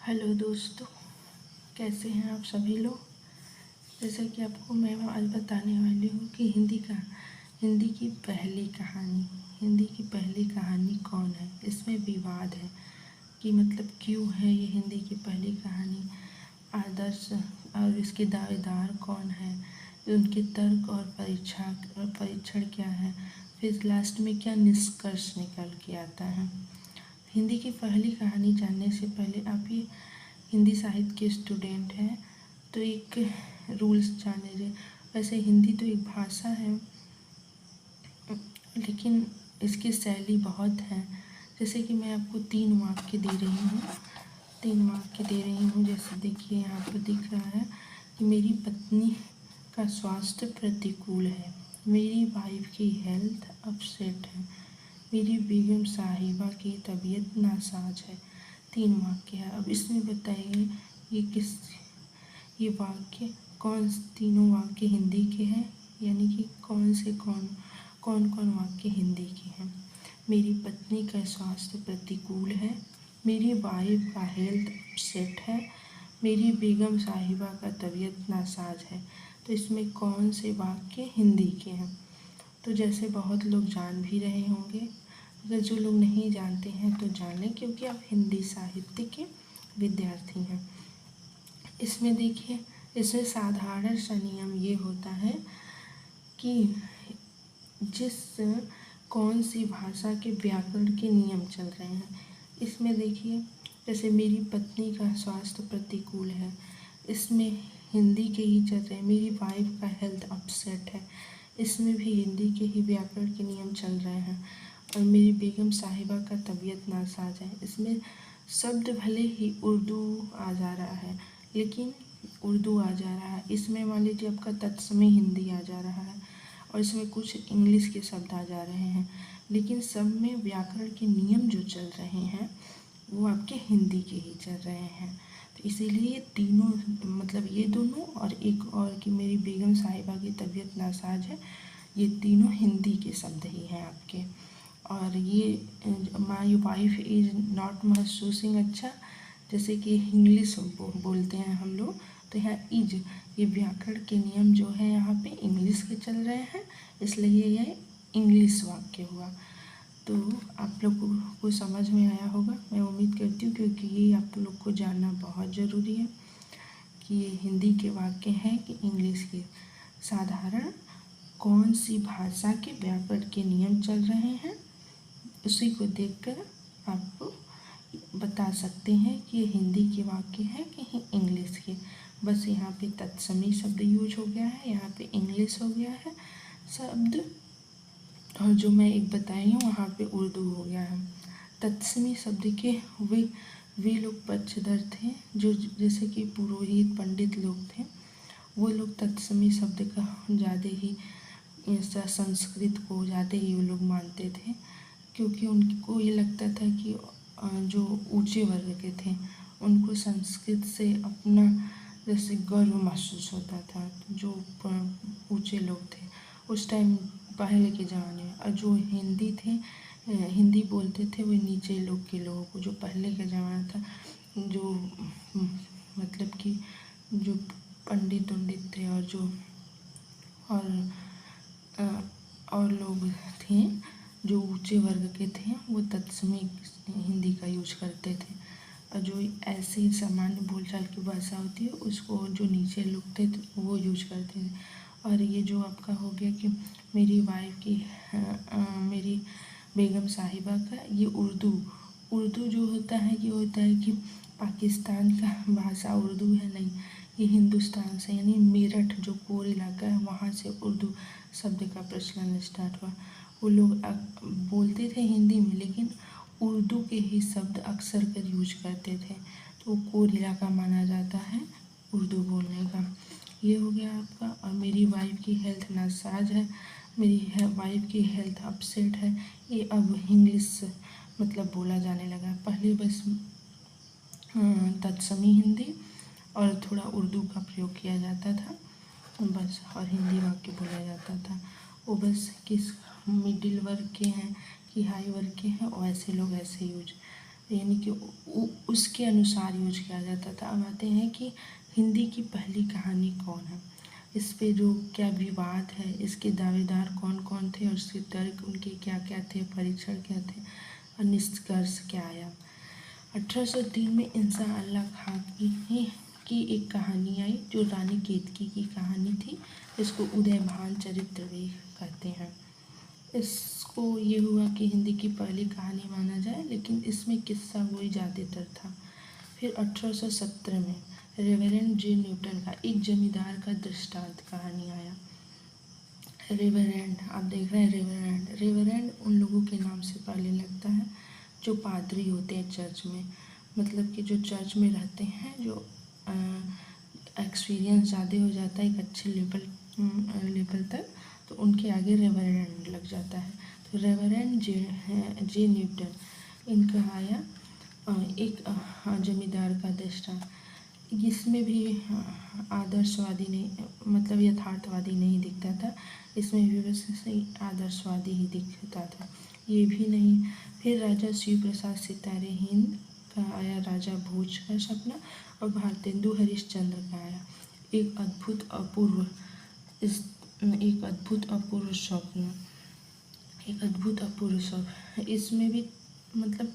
Hello दोस्तों, कैसे हैं आप सभी लोग। जैसा कि आपको मैं आज बताने वाली हूँ कि हिंदी की पहली कहानी कौन है। इसमें विवाद है कि मतलब क्यों है ये हिंदी की पहली कहानी, आदर्श और इसके दावेदार कौन है, उनके तर्क और परीक्षण क्या है, फिर लास्ट में क्या निष्कर्ष निकल के आता है। हिंदी की पहली कहानी जानने से पहले आप ये हिंदी साहित्य के स्टूडेंट हैं तो एक रूल्स जान लीजिए। वैसे हिंदी तो एक भाषा है, लेकिन इसकी शैली बहुत है। जैसे कि मैं आपको 3 वाक्य दे रही हूँ। जैसे देखिए यहाँ पर दिख रहा है कि मेरी पत्नी का स्वास्थ्य प्रतिकूल है, मेरी वाइफ की हेल्थ अपसेट है, मेरी बेगम साहिबा की तबीयत नासाज है। 3 वाक्य है। अब इसमें बताइए ये वाक्य तीनों वाक्य हिंदी के हैं, यानी कि कौन कौन वाक्य हिंदी के हैं। मेरी पत्नी का स्वास्थ्य प्रतिकूल है, मेरी वाइफ का हेल्थ अपसेट है, मेरी बेगम साहिबा का तबीयत नासाज है। तो इसमें कौन से वाक्य हिंदी के हैं। तो जैसे बहुत लोग जान भी रहे होंगे, अगर जो लोग नहीं जानते हैं तो जान लें, क्योंकि आप हिंदी साहित्य के विद्यार्थी हैं। इसमें देखिए, इसमें साधारण सा नियम ये होता है कि जिस कौन सी भाषा के व्याकरण के नियम चल रहे हैं। इसमें देखिए, जैसे मेरी पत्नी का स्वास्थ्य प्रतिकूल है, इसमें हिंदी के ही चल रहे हैं। मेरी वाइफ का हेल्थ अपसेट है, इसमें भी हिंदी के ही व्याकरण के नियम चल रहे हैं। और मेरी बेगम साहिबा का तबीयत नासाज है, इसमें शब्द भले ही उर्दू आ जा रहा है, इसमें मान लीजिए आपका तत्समय हिंदी आ जा रहा है, और इसमें कुछ इंग्लिश के शब्द आ जा रहे हैं, लेकिन सब में व्याकरण के नियम जो चल रहे हैं वो आपके हिंदी के ही चल रहे हैं। तो इसीलिए ये तीनों, मतलब ये दोनों और एक और कि मेरी बेगम साहिबा की तबीयत नासाज है, ये तीनों हिंदी के शब्द ही हैं आपके। और ये माई वाइफ इज़ नॉट महसूसिंग अच्छा, जैसे कि इंग्लिश बोलते हैं हम लोग, तो यहाँ इज, ये व्याकरण के नियम जो है यहाँ पे इंग्लिश के चल रहे हैं, इसलिए ये इंग्लिश वाक्य हुआ। तो आप लोग को समझ में आया होगा, मैं उम्मीद करती हूँ, क्योंकि ये आप लोग को जानना बहुत ज़रूरी है कि ये हिंदी के वाक्य हैं कि इंग्लिश के। साधारण कौन सी भाषा के व्याकरण के नियम चल रहे हैं, उसी को देखकर आप बता सकते हैं कि ये हिंदी के वाक्य हैं कि इंग्लिश के। बस यहाँ पे तत्समी शब्द यूज हो गया है, यहाँ पे इंग्लिश हो गया है शब्द, और जो मैं एक बताई हूँ वहाँ पे उर्दू हो गया है। तत्समी शब्द के वे लोग पक्षधर थे, जो जैसे कि पुरोहित पंडित लोग थे, वो लोग तत्समी शब्द का ज़्यादा ही संस्कृत को ज़्यादा ही वो लोग मानते थे, क्योंकि उनको ये लगता था कि जो ऊंचे वर्ग के थे उनको संस्कृत से अपना जैसे गर्व महसूस होता था। जो ऊंचे लोग थे उस टाइम पहले के ज़माने में, और जो हिंदी बोलते थे वो नीचे लोग के लोगों को, जो पहले का ज़माना था, जो मतलब कि जो पंडित थे और लोग थे जो ऊंचे वर्ग के थे, वो तत्समी हिंदी का यूज करते थे। और जो ऐसी सामान्य बोलचाल की भाषा होती है उसको जो नीचे लोग थे तो वो यूज करते थे। और ये जो आपका हो गया कि मेरी वाइफ की मेरी बेगम साहिबा का, ये उर्दू जो होता है, ये होता है कि पाकिस्तान का भाषा उर्दू है नहीं, ये हिंदुस्तान से, यानी मेरठ जो कोर इलाका है वहाँ से उर्दू शब्द का प्रचलन स्टार्ट हुआ। वो लोग बोलते थे हिंदी में, लेकिन उर्दू के ही शब्द अक्सर कर यूज करते थे, तो कोर इलाका माना जाता है उर्दू बोलने का। ये हो गया आपका। और मेरी वाइफ की हेल्थ नासाज है, मेरी वाइफ की हेल्थ अपसेट है, ये अब इंग्लिश मतलब बोला जाने लगा। पहले बस तत्समी हिंदी और थोड़ा उर्दू का प्रयोग किया जाता था बस, और हिंदी वाक्य बोला जाता था। वो बस किस मिडिल वर्ग के हैं कि हाई वर्ग के हैं, और ऐसे लोग ऐसे यूज यानी कि उसके अनुसार यूज किया जाता था। अब आते हैं कि हिंदी की पहली कहानी कौन है, इस पे जो क्या विवाद है, इसके दावेदार कौन कौन थे और इसके तर्क उनके क्या क्या थे, परीक्षण क्या थे और निष्कर्ष क्या आया। 1803 में इंसान अल्लाह खां की एक कहानी आई जो रानी केतकी की कहानी थी, इसको उदयभान चरित्र भी कहते हैं। इसको ये हुआ कि हिंदी की पहली कहानी माना जाए, लेकिन इसमें किस्सा गोई ज़्यादातर था। फिर 1817 में रेवरेंड जे न्यूटन का एक जमींदार का दृष्टांत कहानी आया। रेवरेंड, आप देख रहे हैं रेवरेंड, रेवरेंड उन लोगों के नाम से पहले लगता है जो पादरी होते हैं चर्च में, मतलब कि जो चर्च में रहते हैं, जो एक्सपीरियंस ज़्यादा हो जाता है एक अच्छे लेवल तक, तो उनके आगे रेवरेंड लग जाता है। तो रेवरेंड जे न्यूटन इनका आया एक जमींदार का दृष्टांत। इसमें भी आदर्शवादी नहीं, मतलब यथार्थवादी नहीं दिखता था, इसमें भी बस सही आदर्शवादी ही दिखता था, ये भी नहीं। फिर राजा शिव प्रसाद सितारे हिंद का आया, राजा भोज का सपना, और भारतेंदु हरिश्चंद्र का आया एक अद्भुत अपूर्व स्वप्न, एक अद्भुत अपूर्व स्वप्न। इसमें भी मतलब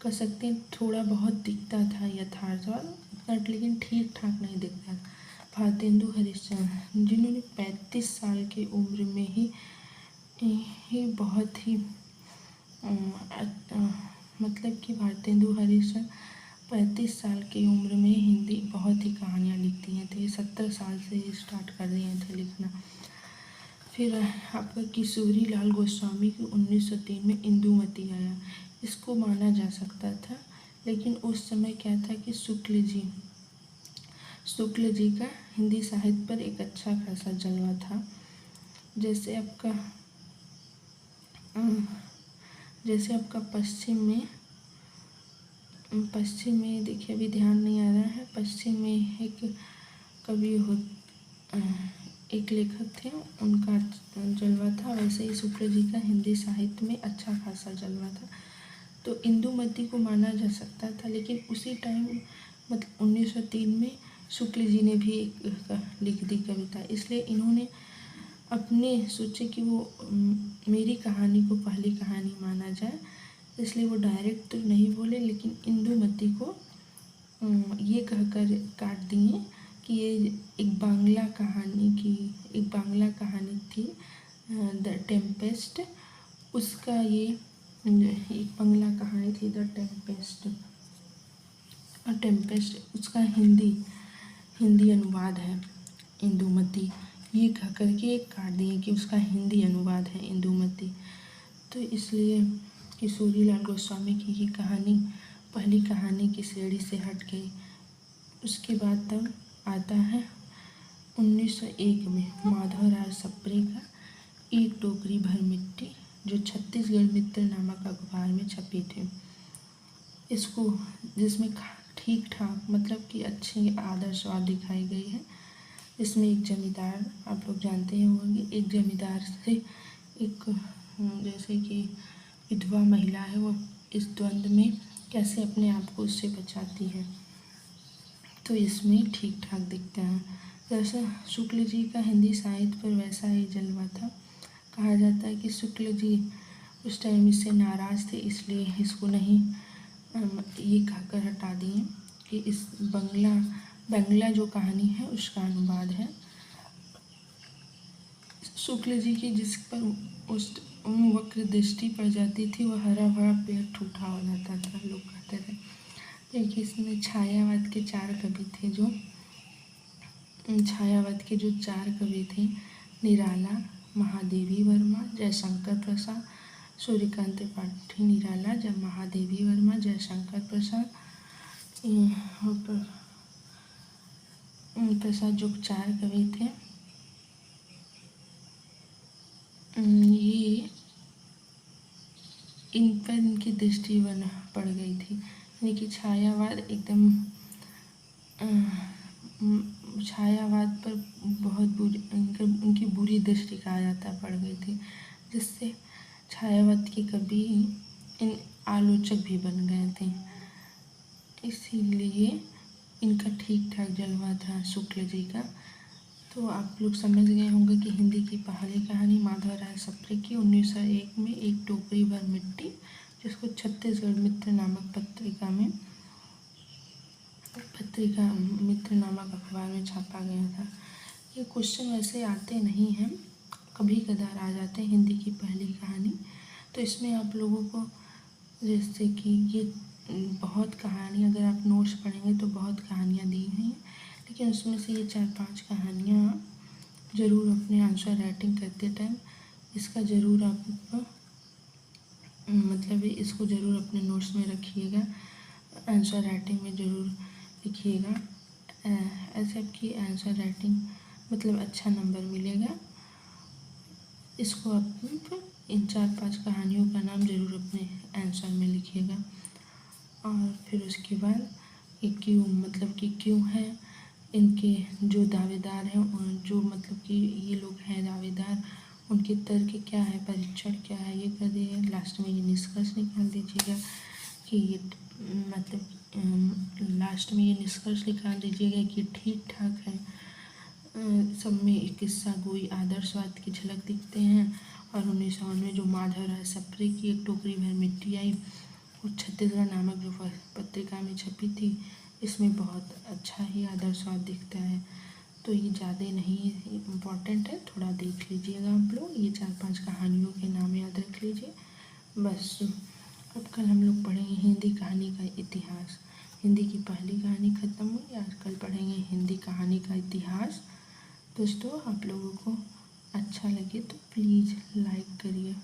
कह सकते हैं थोड़ा बहुत दिखता था यथार्थवाद, लेकिन ठीक ठाक नहीं दिखता था। भारतेंदु हरिश्चंद्र जिन्होंने 35 साल की उम्र में ही बहुत ही मतलब कि भारतेंदु हरिश्चंद्र 35 साल की उम्र में हिंदी बहुत ही कहानियाँ लिखती हैं, तो ये 17 साल से ही स्टार्ट कर दिए थे लिखना। फिर आपका किशोरी लाल गोस्वामी की 1903 में इंदुमती आया, इसको माना जा सकता था, लेकिन उस समय क्या था कि शुक्ल जी का हिंदी साहित्य पर एक अच्छा खासा जलवा था। जैसे आपका पश्चिम में देखिए, अभी ध्यान नहीं आ रहा है, पश्चिम में एक कवि एक लेखक थे, उनका जलवा था, वैसे ही शुक्ल जी का हिंदी साहित्य में अच्छा खासा जलवा था, तो इंदुमती को माना जा सकता था। लेकिन उसी टाइम मतलब 1903 में शुक्ल जी ने भी एक लिख दी कविता, इसलिए इन्होंने अपने सोचे कि वो मेरी कहानी को पहली कहानी माना जाए, इसलिए वो डायरेक्ट तो नहीं बोले, लेकिन इंदुमती को ये कहकर काट दिए कि ये एक बांग्ला कहानी थी, द टेम्पेस्ट, उसका ये एक बांग्ला कहानी थी द टेम्पेस्ट, उसका हिंदी अनुवाद है इंदुमती, ये कह करके काट दिए कि उसका हिंदी अनुवाद है इंदुमती। तो इसलिए किशोरी लाल गोस्वामी की ये कहानी पहली कहानी की श्रेणी से हट गई। उसके बाद तब आता है 1901 में माधवराय सप्रे का एक टोकरी भर मिट्टी, जो छत्तीसगढ़ मित्र नामक अखबार में छपी थी। इसको जिसमें ठीक ठाक मतलब कि अच्छी आदर्शवाद दिखाई गई है। इसमें एक जमींदार, आप लोग जानते हैं होंगे, एक जमींदार से एक जैसे कि विधवा महिला है, वो इस द्वंद्व में कैसे अपने आप को उससे बचाती है, तो इसमें ठीक ठाक दिखता है। जैसा शुक्ल जी का हिंदी साहित्य पर वैसा ही जलवा था। कहा जाता है कि शुक्ल जी उस टाइम इससे नाराज़ थे, इसलिए इसको नहीं ये कहकर हटा दिए कि इस बंगला जो कहानी है उसका अनुवाद है। शुक्ल जी की जिस पर उस वक्र दृष्टि पड़ जाती थी, वह हरा भरा पेड़ ठूठा हो जाता था, लोग कहते थे। देखिए इसमें छायावाद के चार कवि थे, निराला, महादेवी वर्मा, जयशंकर प्रसाद, सूर्यकांत त्रिपाठी निराला, जब महादेवी वर्मा, जयशंकर प्रसाद जो चार कवि थे, ये इन पर इनकी दृष्टि पड़ गई थी, यानी कि छायावाद पर बहुत बुरी उनकी बुरी दृष्टि कहा जाता पड़ गई थी, जिससे छायावाद के कवि इन आलोचक भी बन गए थे, इसीलिए इनका ठीक ठाक जलवा था शुक्ल जी का। तो आप लोग समझ गए होंगे कि हिंदी की पहली कहानी माधवराय सप्रे की 1901 में एक टोकरी भर मिट्टी, जिसको छत्तीसगढ़ मित्र नामक मित्र नामक अखबार में छापा गया था। ये क्वेश्चन वैसे आते नहीं हैं, कभी कदार आ जाते हैं, हिंदी की पहली कहानी। तो इसमें आप लोगों को जैसे कि ये बहुत कहानी, अगर आप नोट्स पढ़ेंगे तो बहुत कहानियाँ दी हुई हैं, लेकिन उसमें से ये 4-5 कहानियाँ ज़रूर अपने आंसर राइटिंग करते टाइम इसका ज़रूर आप मतलब इसको ज़रूर अपने नोट्स में रखिएगा, आंसर राइटिंग में ज़रूर लिखिएगा। ऐसे आपकी आंसर राइटिंग मतलब अच्छा नंबर मिलेगा। इसको आप इन 4-5 कहानियों का नाम ज़रूर अपने आंसर में लिखिएगा। और फिर उसके बाद ये क्यों, मतलब कि क्यों है, इनके जो दावेदार हैं और जो मतलब कि ये लोग हैं दावेदार, उनके तर्क क्या है, परीक्षण क्या है, ये कर दीजिए। लास्ट में ये निष्कर्ष निकाल दीजिएगा कि ये मतलब लास्ट में ये निष्कर्ष निकाल दीजिएगा कि ठीक ठाक है। सब में एक किस्सा गोई आदर्शवाद की झलक दिखते हैं। और 1951 में जो माधवराय सप्रे की एक टोकरी भर मिट्टी आई, वो छत्तीसगढ़ नामक जो पत्रिका में छपी थी, इसमें बहुत अच्छा ही आदर्शवाद दिखता है। तो ये ज़्यादा नहीं इम्पॉर्टेंट है, थोड़ा देख लीजिएगा आप लोग। ये 4-5 कहानियों के नाम याद रख लीजिए बस। अब कल हम लोग पढ़ेंगे हिंदी कहानी का इतिहास। हिंदी की पहली कहानी ख़त्म हुई, आज कल पढ़ेंगे हिंदी कहानी का इतिहास। दोस्तों, आप लोगों को अच्छा लगे तो प्लीज़ लाइक करिए।